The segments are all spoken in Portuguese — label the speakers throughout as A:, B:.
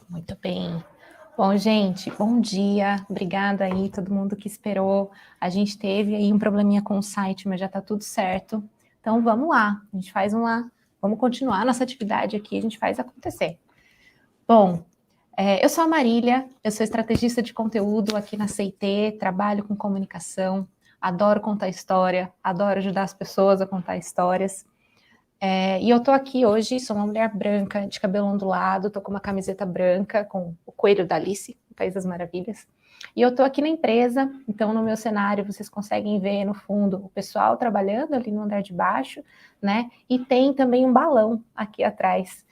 A: Muito bem. Bom, gente, bom dia. Obrigada aí todo mundo que esperou. A gente teve aí um probleminha com o site, mas já tá tudo certo. Então vamos lá, a gente faz vamos continuar nossa atividade aqui, a gente faz acontecer. Bom, eu sou a Marília, eu sou estrategista de conteúdo aqui na CIT, trabalho com comunicação, adoro contar história, adoro ajudar as pessoas a contar histórias. E eu tô aqui hoje, sou uma mulher branca, de cabelo ondulado, tô com uma camiseta branca, com o coelho da Alice, o País das Maravilhas. E eu tô aqui na empresa, então no meu cenário vocês conseguem ver no fundo o pessoal trabalhando ali no andar de baixo, né? E tem também um balão aqui atrás,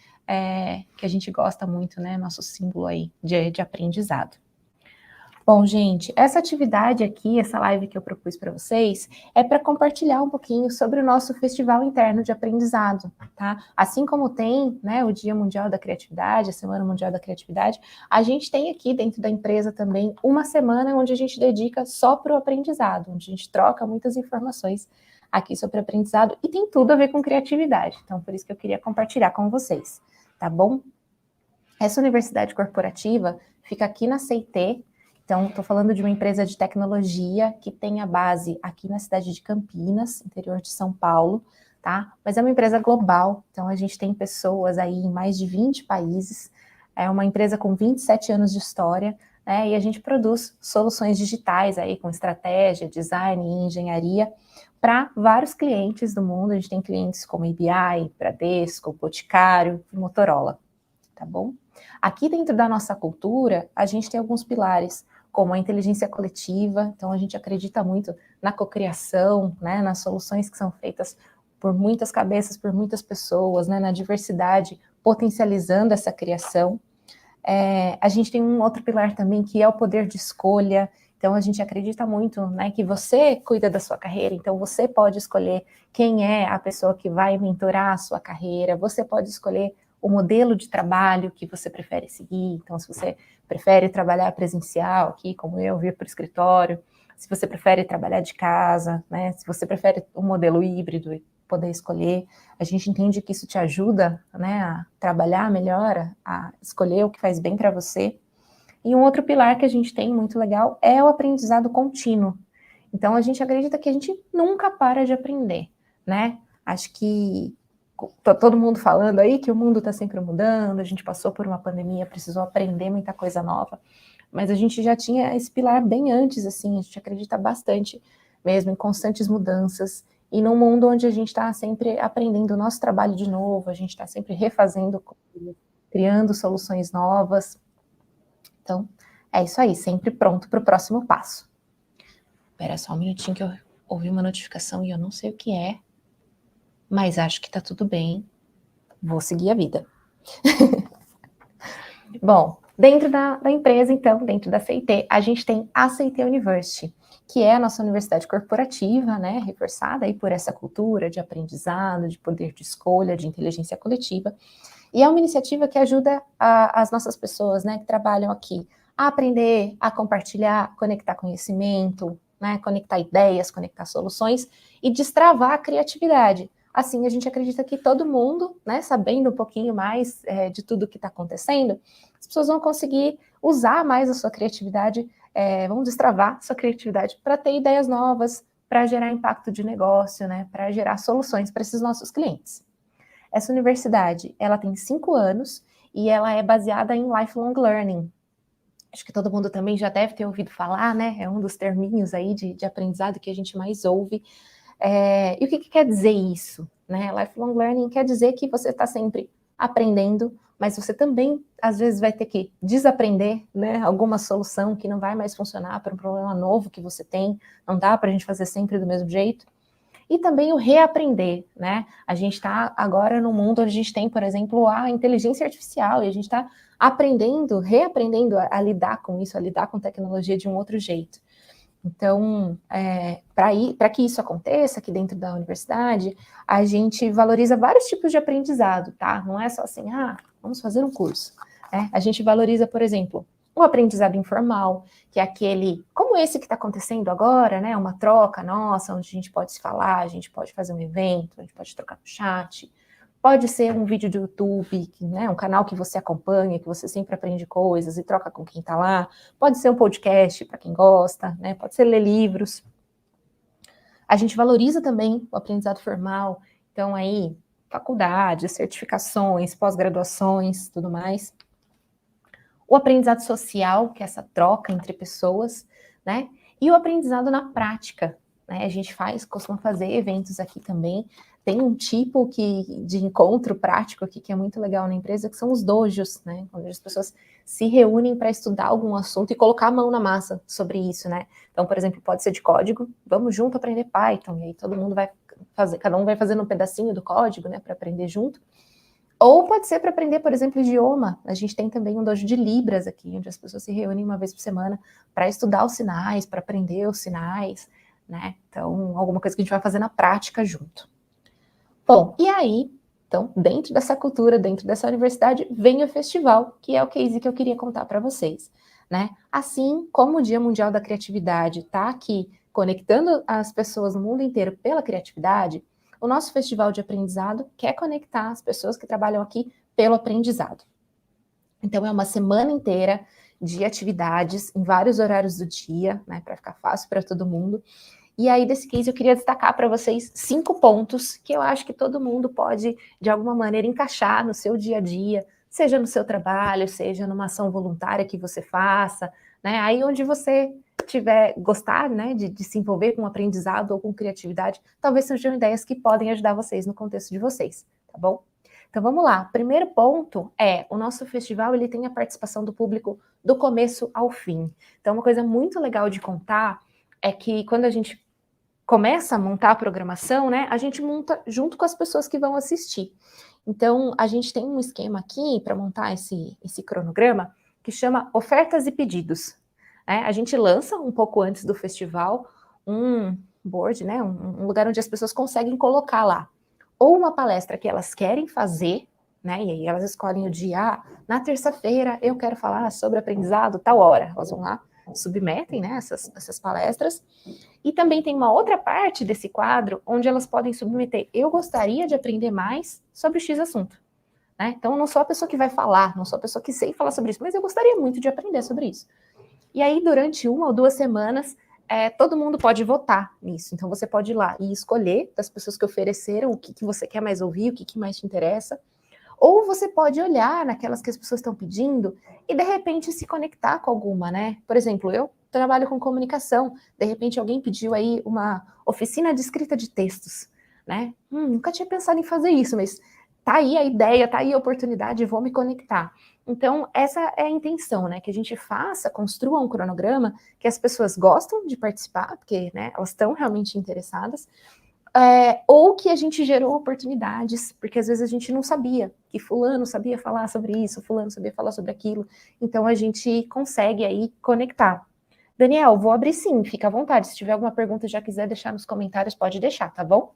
A: que a gente gosta muito, né? Nosso símbolo aí de aprendizado. Bom, gente, essa atividade aqui, essa live que eu propus para vocês, é para compartilhar um pouquinho sobre o nosso Festival Interno de Aprendizado, tá? Assim como tem, né, o Dia Mundial da Criatividade, a Semana Mundial da Criatividade, a gente tem aqui dentro da empresa também uma semana onde a gente dedica só para o aprendizado, onde a gente troca muitas informações aqui sobre aprendizado e tem tudo a ver com criatividade. Então, por isso que eu queria compartilhar com vocês, tá bom? Essa universidade corporativa fica aqui na CIT. Então, estou falando de uma empresa de tecnologia que tem a base aqui na cidade de Campinas, interior de São Paulo, tá? Mas é uma empresa global, então a gente tem pessoas aí em mais de 20 países, é uma empresa com 27 anos de história, né? E a gente produz soluções digitais aí com estratégia, design e engenharia para vários clientes do mundo. A gente tem clientes como IBI, Bradesco, Boticário e Motorola, tá bom? Aqui dentro da nossa cultura, a gente tem alguns pilares, como a inteligência coletiva, então a gente acredita muito na cocriação, né, nas soluções que são feitas por muitas cabeças, por muitas pessoas, né, na diversidade, potencializando essa criação. A gente tem um outro pilar também, que é o poder de escolha. Então a gente acredita muito, né, que você cuida da sua carreira, então você pode escolher quem é a pessoa que vai mentorar a sua carreira, você pode escolher o modelo de trabalho que você prefere seguir. Então, se você prefere trabalhar presencial aqui, como eu, vir para o escritório, se você prefere trabalhar de casa, né, se você prefere um modelo híbrido e poder escolher, a gente entende que isso te ajuda, né, a trabalhar melhor, a escolher o que faz bem para você. E um outro pilar que a gente tem muito legal é o aprendizado contínuo. Então, a gente acredita que a gente nunca para de aprender, né? Acho que tá todo mundo falando aí que o mundo está sempre mudando, a gente passou por uma pandemia, precisou aprender muita coisa nova, mas a gente já tinha esse pilar bem antes, assim, a gente acredita bastante mesmo em constantes mudanças, e num mundo onde a gente está sempre aprendendo o nosso trabalho de novo, a gente está sempre refazendo, criando soluções novas. Então, é isso aí, sempre pronto para o próximo passo. Espera só um minutinho que eu ouvi uma notificação e eu não sei o que é, mas acho que tá tudo bem, vou seguir a vida. Bom, dentro da empresa, então, dentro da CIT, a gente tem a CIT University, que é a nossa universidade corporativa, né, reforçada aí por essa cultura de aprendizado, de poder de escolha, de inteligência coletiva, e é uma iniciativa que ajuda as nossas pessoas, né, que trabalham aqui, a aprender, a compartilhar, conectar conhecimento, né, conectar ideias, conectar soluções e destravar a criatividade. Assim, a gente acredita que todo mundo, né, sabendo um pouquinho mais de tudo que está acontecendo, as pessoas vão conseguir usar mais a sua criatividade, vão destravar sua criatividade para ter ideias novas, para gerar impacto de negócio, né, para gerar soluções para esses nossos clientes. Essa universidade, ela tem 5 anos e ela é baseada em lifelong learning. Acho que todo mundo também já deve ter ouvido falar, né? É um dos terminhos aí de aprendizado que a gente mais ouve. E o que quer dizer isso? Né? Lifelong learning quer dizer que você está sempre aprendendo, mas você também, às vezes, vai ter que desaprender, né, alguma solução que não vai mais funcionar para um problema novo que você tem. Não dá para a gente fazer sempre do mesmo jeito. E também o reaprender, né? A gente está agora num mundo onde a gente tem, por exemplo, a inteligência artificial, e a gente está aprendendo, reaprendendo a lidar com isso, a lidar com tecnologia de um outro jeito. Então, para que isso aconteça aqui dentro da universidade, a gente valoriza vários tipos de aprendizado, tá? Não é só assim, vamos fazer um curso. A gente valoriza, por exemplo, o aprendizado informal, que é aquele, como esse que está acontecendo agora, né? Uma troca nossa, onde a gente pode se falar, a gente pode fazer um evento, a gente pode trocar no chat, Pode ser um vídeo de YouTube, né, um canal que você acompanha, que você sempre aprende coisas e troca com quem está lá. Pode ser um podcast para quem gosta, né, pode ser ler livros. A gente valoriza também o aprendizado formal, então aí faculdades, certificações, pós-graduações, tudo mais. O aprendizado social, que é essa troca entre pessoas, né? E o aprendizado na prática, né? A gente costuma fazer eventos aqui também. Tem um tipo de encontro prático aqui que é muito legal na empresa, que são os dojos, né? Onde as pessoas se reúnem para estudar algum assunto e colocar a mão na massa sobre isso, né? Então, por exemplo, pode ser de código, vamos junto aprender Python, e aí todo mundo vai fazer, cada um vai fazendo um pedacinho do código, né, para aprender junto. Ou pode ser para aprender, por exemplo, idioma. A gente tem também um dojo de Libras aqui, onde as pessoas se reúnem uma vez por semana para estudar os sinais, para aprender os sinais, né? Então, alguma coisa que a gente vai fazer na prática junto. Bom, e aí, então, dentro dessa cultura, dentro dessa universidade, vem o festival, que é o case que eu queria contar para vocês, né? Assim como o Dia Mundial da Criatividade está aqui conectando as pessoas no mundo inteiro pela criatividade, o nosso festival de aprendizado quer conectar as pessoas que trabalham aqui pelo aprendizado. Então, é uma semana inteira de atividades em vários horários do dia, né, para ficar fácil para todo mundo. E aí, desse case, eu queria destacar para vocês 5 pontos que eu acho que todo mundo pode, de alguma maneira, encaixar no seu dia a dia, seja no seu trabalho, seja numa ação voluntária que você faça, né? Aí onde você tiver gostar, né, de se envolver com aprendizado ou com criatividade, talvez sejam ideias que podem ajudar vocês no contexto de vocês, tá bom? Então vamos lá. Primeiro ponto é, o nosso festival ele tem a participação do público do começo ao fim. Então uma coisa muito legal de contar é que quando a gente começa a montar a programação, né, a gente monta junto com as pessoas que vão assistir. Então, a gente tem um esquema aqui para montar esse cronograma que chama ofertas e pedidos. Né? A gente lança um pouco antes do festival um board, né, um lugar onde as pessoas conseguem colocar lá ou uma palestra que elas querem fazer, né, e aí elas escolhem o dia, na terça-feira eu quero falar sobre aprendizado, tal hora. Elas vão lá, submetem, né, essas palestras. E também tem uma outra parte desse quadro onde elas podem submeter. Eu gostaria de aprender mais sobre X assunto. Né? Então, eu não sou a pessoa que vai falar, não sou a pessoa que sei falar sobre isso, mas eu gostaria muito de aprender sobre isso. E aí, durante 1 ou 2 semanas, todo mundo pode votar nisso. Então, você pode ir lá e escolher das pessoas que ofereceram o que você quer mais ouvir, o que mais te interessa. Ou você pode olhar naquelas que as pessoas estão pedindo e, de repente, se conectar com alguma, né? Por exemplo, eu trabalho com comunicação, de repente alguém pediu aí uma oficina de escrita de textos, né? Nunca tinha pensado em fazer isso, mas tá aí a ideia, tá aí a oportunidade, vou me conectar. Então, essa é a intenção, né? Que a gente construa um cronograma que as pessoas gostam de participar, porque né, elas estão realmente interessadas, ou que a gente gerou oportunidades, porque às vezes a gente não sabia que fulano sabia falar sobre isso, fulano sabia falar sobre aquilo, então a gente consegue aí conectar. Daniel, vou abrir sim, fica à vontade, se tiver alguma pergunta e já quiser deixar nos comentários, pode deixar, tá bom?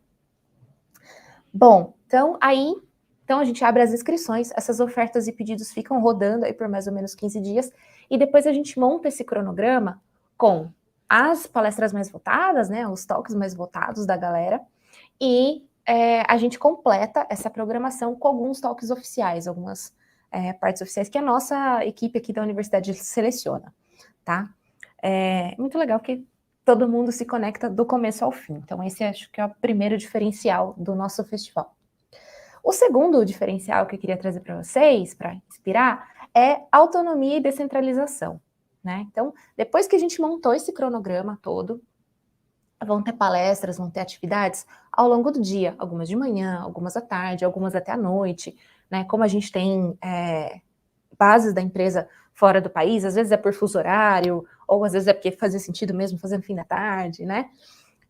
A: Bom, então a gente abre as inscrições, essas ofertas e pedidos ficam rodando aí por mais ou menos 15 dias, e depois a gente monta esse cronograma com as palestras mais votadas, né, os talks mais votados da galera, e a gente completa essa programação com alguns talks oficiais, algumas partes oficiais que a nossa equipe aqui da universidade seleciona, tá? É muito legal que todo mundo se conecta do começo ao fim, então esse acho que é o primeiro diferencial do nosso festival. O segundo diferencial que eu queria trazer para vocês, para inspirar, é autonomia e descentralização, né? Então, depois que a gente montou esse cronograma todo, vão ter palestras, vão ter atividades ao longo do dia, algumas de manhã, algumas à tarde, algumas até à noite, né? Como a gente tem bases da empresa fora do país, às vezes é por fuso horário, ou às vezes é porque fazia sentido mesmo fazer no fim da tarde, né?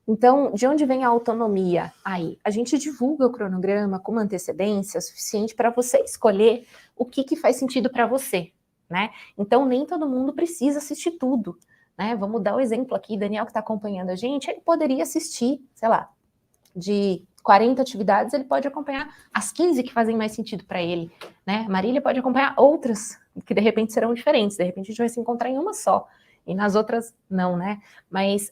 A: Então, de onde vem a autonomia aí? A gente divulga o cronograma com uma antecedência suficiente para você escolher o que faz sentido para você, né? Então, nem todo mundo precisa assistir tudo, né? Vamos dar o exemplo aqui, Daniel que está acompanhando a gente, ele poderia assistir, sei lá, de 40 atividades, ele pode acompanhar as 15 que fazem mais sentido para ele, né? Marília pode acompanhar outras que de repente serão diferentes, de repente a gente vai se encontrar em uma só, e nas outras não, né? Mas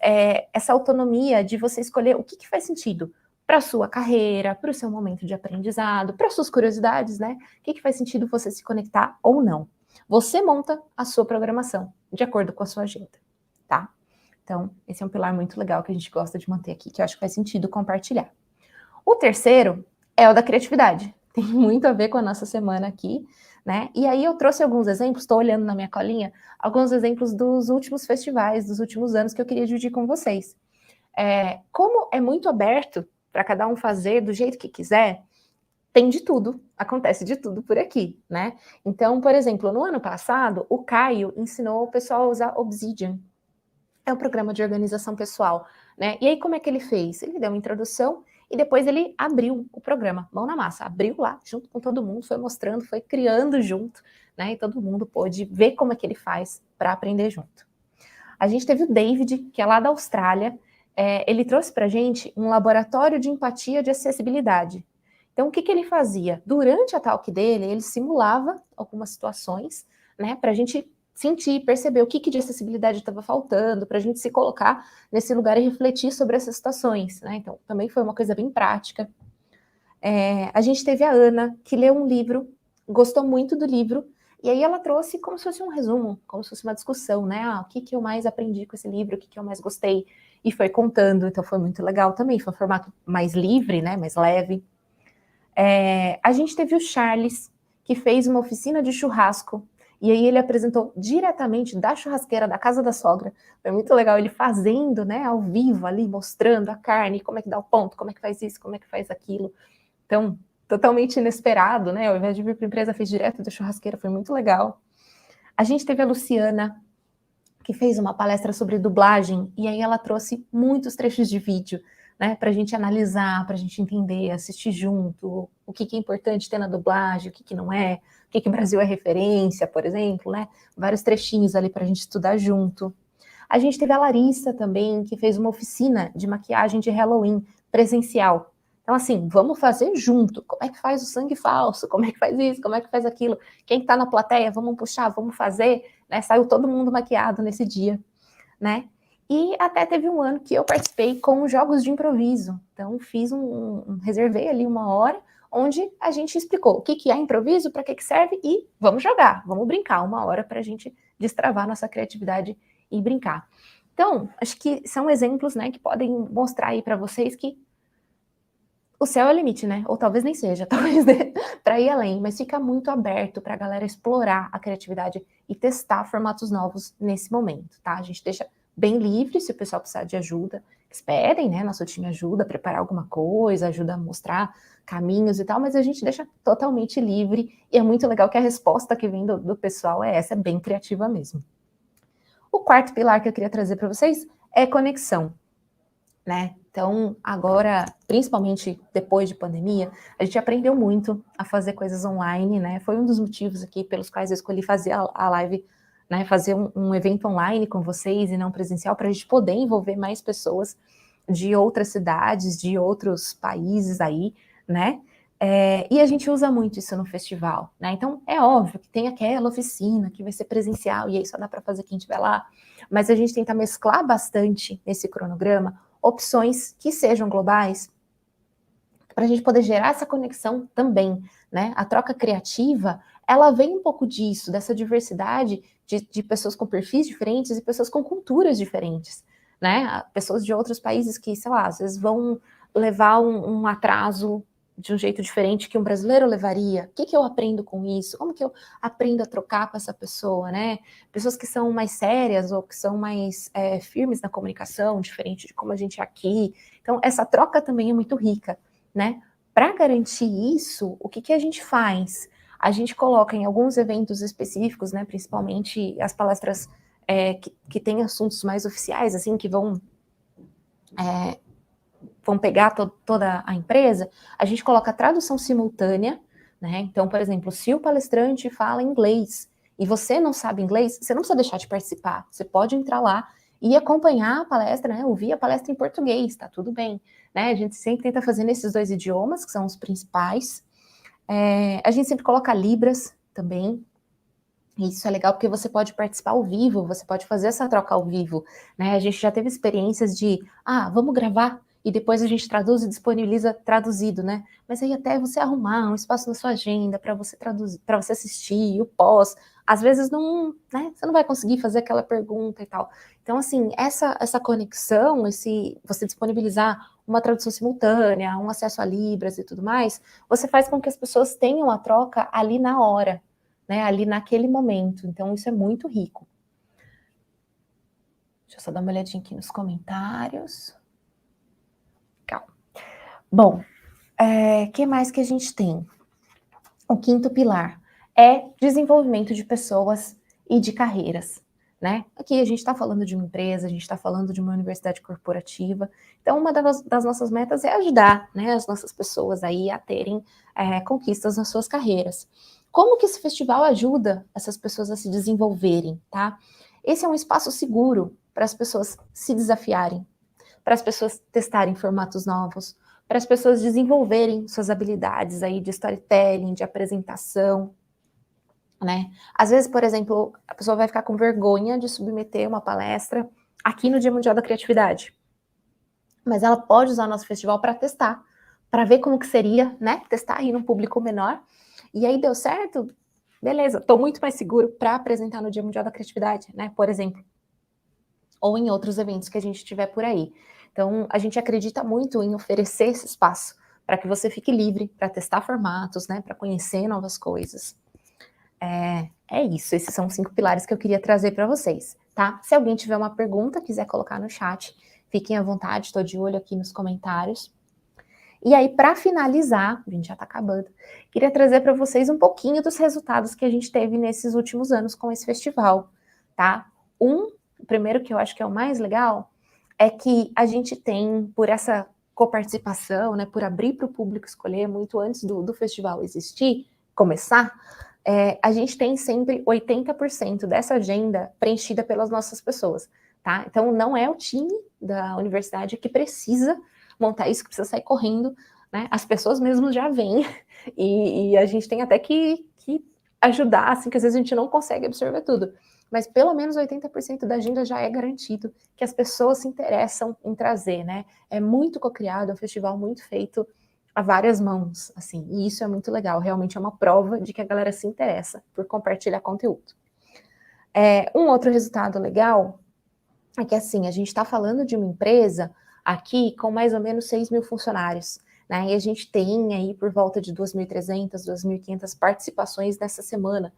A: essa autonomia de você escolher o que faz sentido para a sua carreira, para o seu momento de aprendizado, para suas curiosidades, né? O que faz sentido você se conectar ou não. Você monta a sua programação de acordo com a sua agenda, tá? Então, esse é um pilar muito legal que a gente gosta de manter aqui, que eu acho que faz sentido compartilhar. O terceiro é o da criatividade. Tem muito a ver com a nossa semana aqui, né? E aí eu trouxe alguns exemplos, estou olhando na minha colinha, alguns exemplos dos últimos festivais, dos últimos anos que eu queria dividir com vocês. Como é muito aberto para cada um fazer do jeito que quiser, tem de tudo, acontece de tudo por aqui, né? Então, por exemplo, no ano passado, o Caio ensinou o pessoal a usar Obsidian. É um programa de organização pessoal, né? E aí, como é que ele fez? Ele deu uma introdução e depois ele abriu o programa, mão na massa, abriu lá, junto com todo mundo, foi mostrando, foi criando junto, né? E todo mundo pôde ver como é que ele faz para aprender junto. A gente teve o David, que é lá da Austrália, ele trouxe para a gente um laboratório de empatia de acessibilidade. Então, o que ele fazia? Durante a talk dele, ele simulava algumas situações, né, para a gente sentir, perceber o que de acessibilidade estava faltando, para a gente se colocar nesse lugar e refletir sobre essas situações, né? Então, também foi uma coisa bem prática. A gente teve a Ana, que leu um livro, gostou muito do livro, e aí ela trouxe como se fosse um resumo, como se fosse uma discussão, né? O que eu mais aprendi com esse livro, o que eu mais gostei, e foi contando, então foi muito legal também, foi um formato mais livre, né? Mais leve. A gente teve o Charles, que fez uma oficina de churrasco, e aí ele apresentou diretamente da churrasqueira da casa da sogra. Foi muito legal ele fazendo, né, ao vivo ali, mostrando a carne, como é que dá o ponto, como é que faz isso, como é que faz aquilo. Então, totalmente inesperado, né? Ao invés de vir para a empresa, fez direto da churrasqueira, foi muito legal. A gente teve a Luciana, que fez uma palestra sobre dublagem, e aí ela trouxe muitos trechos de vídeo, né, para a gente analisar, para a gente entender, assistir junto, o que é importante ter na dublagem, o que não é, o que o Brasil é referência, por exemplo, né? Vários trechinhos ali para a gente estudar junto. A gente teve a Larissa também, que fez uma oficina de maquiagem de Halloween presencial. Então, assim, vamos fazer junto. Como é que faz o sangue falso? Como é que faz isso? Como é que faz aquilo? Quem está na plateia, vamos puxar, vamos fazer. Né? Saiu todo mundo maquiado nesse dia, né? E até teve um ano que eu participei com jogos de improviso. Então, fiz reservei ali uma hora, onde a gente explicou o que é improviso, para que serve e vamos jogar, vamos brincar uma hora para a gente destravar nossa criatividade e brincar. Então, acho que são exemplos, né, que podem mostrar aí para vocês que o céu é o limite, né? Ou talvez nem seja, talvez para ir além, mas fica muito aberto para a galera explorar a criatividade e testar formatos novos nesse momento, tá? A gente deixa bem livre, se o pessoal precisar de ajuda, esperem, né? Nosso time ajuda a preparar alguma coisa, ajuda a mostrar caminhos e tal, mas a gente deixa totalmente livre e é muito legal que a resposta que vem do pessoal é essa, é bem criativa mesmo. O quarto pilar que eu queria trazer para vocês é conexão, né? Então, agora, principalmente depois de pandemia, a gente aprendeu muito a fazer coisas online, né? Foi um dos motivos aqui pelos quais eu escolhi fazer a live, né? Fazer um evento online com vocês e não presencial, para a gente poder envolver mais pessoas de outras cidades, de outros países aí, né? E a gente usa muito isso no festival, né? Então, é óbvio que tem aquela oficina que vai ser presencial e aí só dá para fazer quem estiver lá, mas a gente tenta mesclar bastante nesse cronograma opções que sejam globais, para a gente poder gerar essa conexão também, né? A troca criativa, ela vem um pouco disso, dessa diversidade de pessoas com perfis diferentes e pessoas com culturas diferentes, né? Pessoas de outros países que, sei lá, às vezes vão levar um atraso de um jeito diferente que um brasileiro levaria. O que eu aprendo com isso? Como que eu aprendo a trocar com essa pessoa, né? Pessoas que são mais sérias ou que são mais firmes na comunicação, diferente de como a gente é aqui. Então, essa troca também é muito rica, né? Para garantir isso, o que a gente faz? A gente coloca em alguns eventos específicos, né? Principalmente as palestras que têm assuntos mais oficiais, assim, que vão pegar toda a empresa, a gente coloca tradução simultânea, né? Então, por exemplo, se o palestrante fala inglês e você não sabe inglês, você não precisa deixar de participar, você pode entrar lá e acompanhar a palestra, né? Ouvir a palestra em português, tá tudo bem, né? A gente sempre tenta fazer nesses dois idiomas, que são os principais. A gente sempre coloca libras também. Isso é legal porque você pode participar ao vivo, você pode fazer essa troca ao vivo, né? A gente já teve experiências de, vamos gravar e depois a gente traduz e disponibiliza traduzido, né? Mas aí até você arrumar um espaço na sua agenda para você traduzir, para você assistir o pós, às vezes não, né? Você não vai conseguir fazer aquela pergunta e tal. Então, assim, essa conexão, você disponibilizar uma tradução simultânea, um acesso a Libras e tudo mais, você faz com que as pessoas tenham a troca ali na hora, né? Ali naquele momento. Então, isso é muito rico. Deixa eu só dar uma olhadinha aqui nos comentários. Calma. Bom, que mais que a gente tem? O quinto pilar é desenvolvimento de pessoas e de carreiras, né? Aqui a gente está falando de uma empresa, a gente está falando de uma universidade corporativa, então uma das nossas metas é ajudar, né, as nossas pessoas aí a terem conquistas nas suas carreiras. Como que esse festival ajuda essas pessoas a se desenvolverem, tá? Esse é um espaço seguro para as pessoas se desafiarem, para as pessoas testarem formatos novos, para as pessoas desenvolverem suas habilidades aí de storytelling, de apresentação, né? Às vezes, por exemplo, a pessoa vai ficar com vergonha de submeter uma palestra aqui no Dia Mundial da Criatividade, mas ela pode usar o nosso festival para testar, para ver como que seria, né? Testar aí num público menor, e aí deu certo, beleza, estou muito mais seguro para apresentar no Dia Mundial da Criatividade, né? Por exemplo, ou em outros eventos que a gente tiver por aí. Então, a gente acredita muito em oferecer esse espaço para que você fique livre para testar formatos, né, para conhecer novas coisas. É isso, esses são os 5 pilares que eu queria trazer para vocês, tá? Se alguém tiver uma pergunta, quiser colocar no chat, fiquem à vontade, estou de olho aqui nos comentários. E aí, para finalizar, a gente já está acabando, queria trazer para vocês um pouquinho dos resultados que a gente teve nesses últimos anos com esse festival, tá? O primeiro que eu acho que é o mais legal é que a gente tem, por essa coparticipação, né, por abrir para o público escolher muito antes do festival existir, começar, a gente tem sempre 80% dessa agenda preenchida pelas nossas pessoas, tá? Então, não é o time da universidade que precisa montar isso, que precisa sair correndo, né? As pessoas mesmo já vêm, e a gente tem até que ajudar, assim, que às vezes a gente não consegue absorver tudo. Mas pelo menos 80% da agenda já é garantido que as pessoas se interessam em trazer, né? É muito cocriado, é um festival muito feito a várias mãos, assim, e isso é muito legal, realmente é uma prova de que a galera se interessa por compartilhar conteúdo. Um outro resultado legal é que, assim, a gente está falando de uma empresa aqui com mais ou menos 6 mil funcionários, né, e a gente tem aí por volta de 2.300, 2.500 participações nessa semana.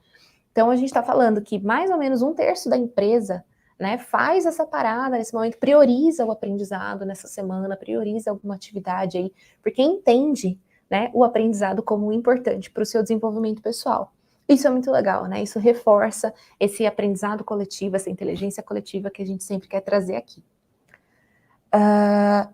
A: Então, a gente está falando que mais ou menos 1/3 da empresa, né, faz essa parada nesse momento, prioriza o aprendizado nessa semana, prioriza alguma atividade aí, porque entende, né, o aprendizado como importante para o seu desenvolvimento pessoal. Isso é muito legal, né? Isso reforça esse aprendizado coletivo, essa inteligência coletiva que a gente sempre quer trazer aqui.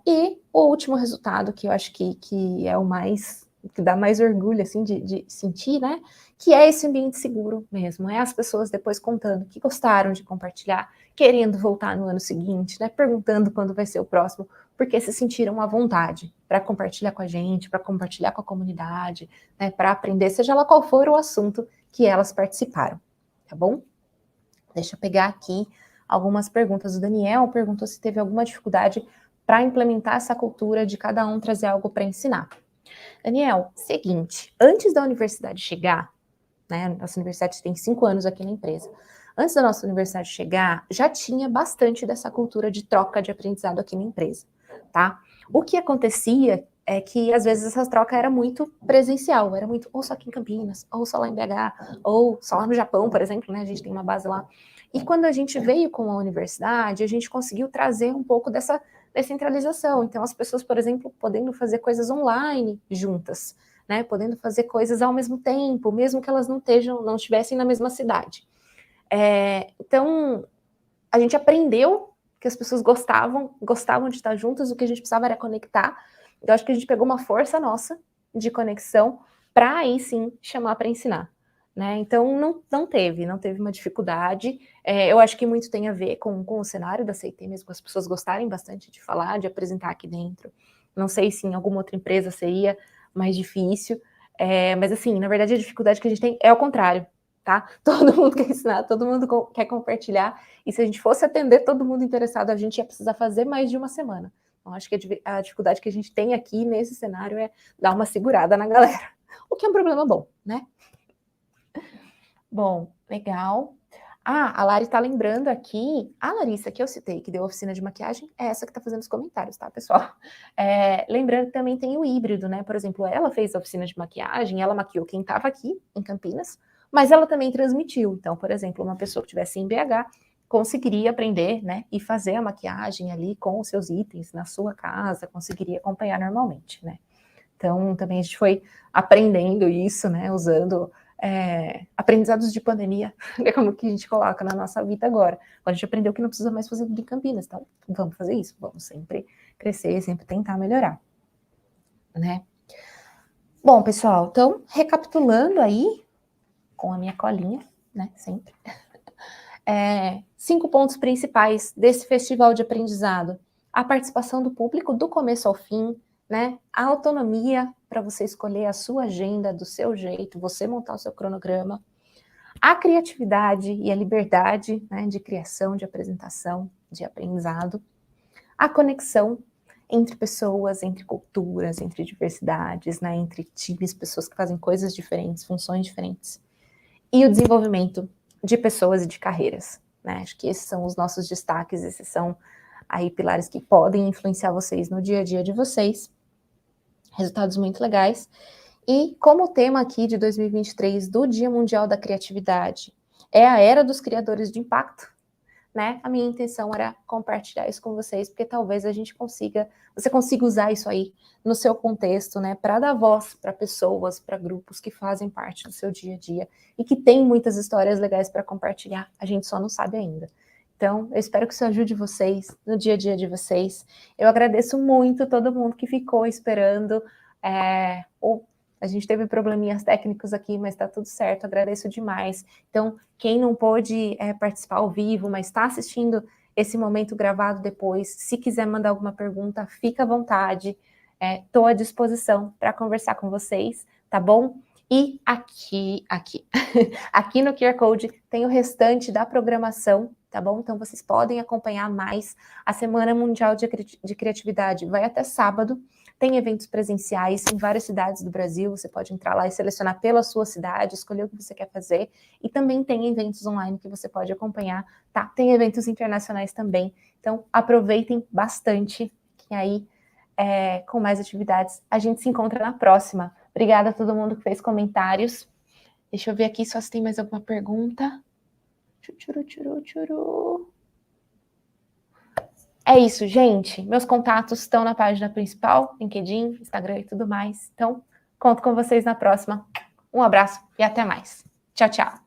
A: E o último resultado, que eu acho que é o mais, que dá mais orgulho, assim, de sentir, né, que é esse ambiente seguro mesmo, é as pessoas depois contando que gostaram de compartilhar, querendo voltar no ano seguinte, né, perguntando quando vai ser o próximo, porque se sentiram à vontade para compartilhar com a gente, para compartilhar com a comunidade, né, para aprender, seja lá qual for o assunto que elas participaram, tá bom? Deixa eu pegar aqui algumas perguntas. O Daniel perguntou se teve alguma dificuldade para implementar essa cultura de cada um trazer algo para ensinar. Daniel, seguinte, antes da universidade chegar, né, nossa universidade tem 5 anos aqui na empresa, antes da nossa universidade chegar, já tinha bastante dessa cultura de troca de aprendizado aqui na empresa, tá? O que acontecia é que, às vezes, essa troca era muito presencial, era muito ou só aqui em Campinas, ou só lá em BH, ou só lá no Japão, por exemplo, né, a gente tem uma base lá. E quando a gente veio com a universidade, a gente conseguiu trazer um pouco dessa descentralização. Então, as pessoas, por exemplo, podendo fazer coisas online juntas, né, podendo fazer coisas ao mesmo tempo, mesmo que elas não estivessem na mesma cidade. Então, a gente aprendeu que as pessoas gostavam de estar juntas, o que a gente precisava era conectar. Então, acho que a gente pegou uma força nossa de conexão para aí sim chamar para ensinar, né? Então, não teve uma dificuldade. Eu acho que muito tem a ver com o cenário da CIT mesmo, com as pessoas gostarem bastante de falar, de apresentar aqui dentro. Não sei se em alguma outra empresa seria mais difícil, mas assim, na verdade a dificuldade que a gente tem é ao contrário, tá? Todo mundo quer ensinar, todo mundo quer compartilhar, e se a gente fosse atender todo mundo interessado, a gente ia precisar fazer mais de uma semana. Então, acho que a dificuldade que a gente tem aqui nesse cenário é dar uma segurada na galera, o que é um problema bom, né? Bom, legal. A Lari está lembrando aqui, a Larissa que eu citei, que deu oficina de maquiagem, é essa que está fazendo os comentários, tá, pessoal? Lembrando que também tem o híbrido, né? Por exemplo, ela fez a oficina de maquiagem, ela maquiou quem estava aqui em Campinas, mas ela também transmitiu. Então, por exemplo, uma pessoa que estivesse em BH conseguiria aprender, né? E fazer a maquiagem ali com os seus itens na sua casa, conseguiria acompanhar normalmente, né? Então, também a gente foi aprendendo isso, né? Usando aprendizados de pandemia, é como que a gente coloca na nossa vida agora. A gente aprendeu que não precisa mais fazer tudo em Campinas, então vamos fazer isso, vamos sempre crescer, sempre tentar melhorar, né? Bom, pessoal, então, recapitulando aí, com a minha colinha, né, sempre, 5 pontos principais desse festival de aprendizado: a participação do público do começo ao fim, né, a autonomia para você escolher a sua agenda do seu jeito, você montar o seu cronograma, a criatividade e a liberdade, né, de criação, de apresentação, de aprendizado, a conexão entre pessoas, entre culturas, entre diversidades, né, entre times, pessoas que fazem coisas diferentes, funções diferentes, e o desenvolvimento de pessoas e de carreiras, né? Acho que esses são os nossos destaques, esses são aí pilares que podem influenciar vocês no dia a dia de vocês. Resultados muito legais. E como o tema aqui de 2023 do Dia Mundial da Criatividade é a era dos criadores de impacto, né? A minha intenção era compartilhar isso com vocês, porque talvez você consiga usar isso aí no seu contexto, né? Para dar voz para pessoas, para grupos que fazem parte do seu dia a dia e que tem muitas histórias legais para compartilhar, a gente só não sabe ainda. Então, eu espero que isso ajude vocês no dia a dia de vocês. Eu agradeço muito todo mundo que ficou esperando. A gente teve probleminhas técnicos aqui, mas está tudo certo, agradeço demais. Então, quem não pôde participar ao vivo, mas está assistindo esse momento gravado depois, se quiser mandar alguma pergunta, fica à vontade. Estou à disposição para conversar com vocês, tá bom? E aqui no QR Code tem o restante da programação, tá bom? Então, vocês podem acompanhar mais. A Semana Mundial de Criatividade vai até sábado. Tem eventos presenciais em várias cidades do Brasil, você pode entrar lá e selecionar pela sua cidade, escolher o que você quer fazer, e também tem eventos online que você pode acompanhar, tá? Tem eventos internacionais também, então aproveitem bastante, que aí, com mais atividades, a gente se encontra na próxima. Obrigada a todo mundo que fez comentários. Deixa eu ver aqui só se tem mais alguma pergunta. É isso, gente. Meus contatos estão na página principal, LinkedIn, Instagram e tudo mais. Então, conto com vocês na próxima. Um abraço e até mais. Tchau, tchau.